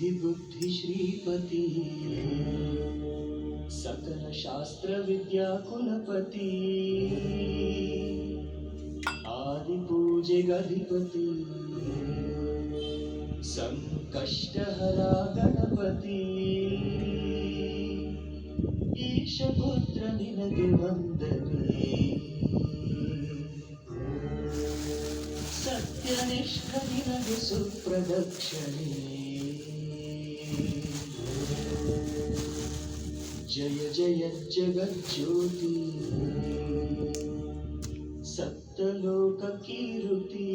सिद्धि बुद्धि श्रीपति सकल शास्त्र विद्या कुलपति आदि पूजे गधिपति संकष्टहरा गणपति ईशपुत्र निनगे ವಂದನೆ सत्यनिष्ठ निनगे सुप्रदक्षिणे जय जय जगज्योति सप्तलोक कीर्ति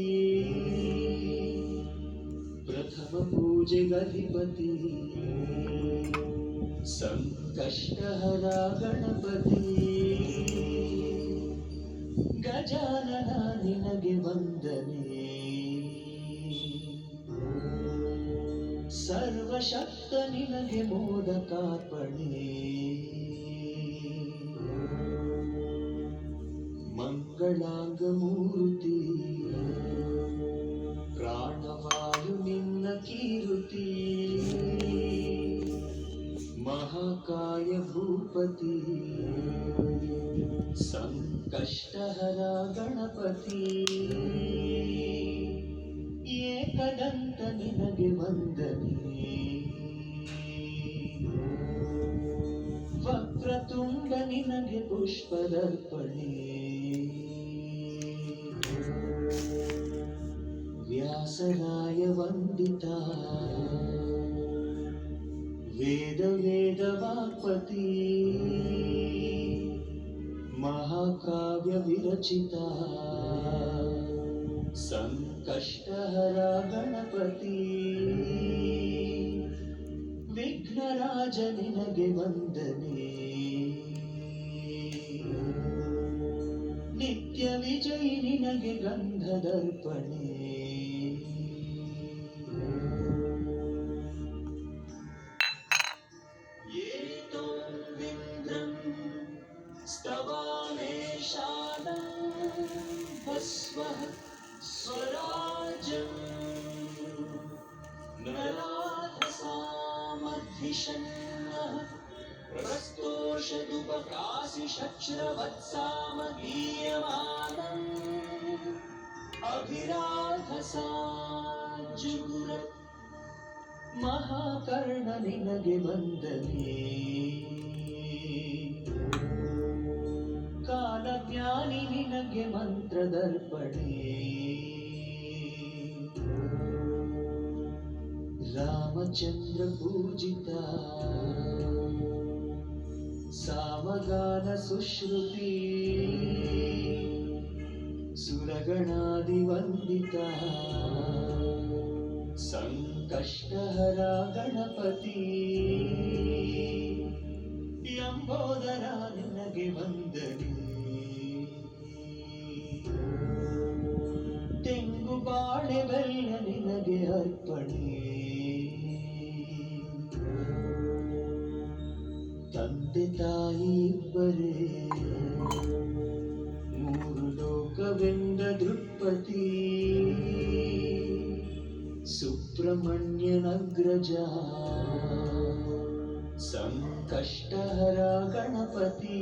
प्रथम पूजे गधिपति संकष्टहरा गणपति गजानನ ನಿನಗೆ ವಂದನೆ ಸರ್ವಶಕ್ತ ನಿನಗೆ ಮೋದಕಾರ್ಪಣೆ ಮಂಗಳಾಂಗ ಮೂರ್ತಿ ಪ್ರಾಣವಾಯು ನಿನ್ನ ಕೀರುತಿ महाकाय भूपति संकष्टहरा गणपति एकदंत निनगे ವಂದನೆ वक्रतुंड निनगे पुष्पदर्पणे व्यासराय वंदिता वेद वेद वाक्पति महाकाव्य विरचिता संकष्टहरा गणपति विघ्नराज निनगे ವಂದನೆ नित्य विजयी निनगे गंधदर्पणे स्तवामेशानं भस्वः स्वराजं नराधसामधिषन्नः प्रस्तोषदुपकाशिषच्रवत्सामगीयमानम् अभिराधसाजुगुर महाकर्ण निनगे ವಂದನೆ कालज्ञानी निनगे मंत्रदर्पणे रामचंद्र पूजिता सामगान सुश्रुति सुरगणादि वंदिता संकष्टहरा गणपति लंबोदरा निनगे ವಂದನೆ ತೆಂಗು ಬಾಳೆ ಬೆಲ್ಲ ನಿನಗೆ ಅರ್ಪಣೆ ತಂದೆ ತಾಯಿ ಇಬ್ಬರೇ ಮೂರು ಲೋಕವೆಂದ ದೃಕ್ಪತಿ ಸುಬ್ರಹ್ಮಣ್ಯನಗ್ರಜ संकष्टहरा गणपति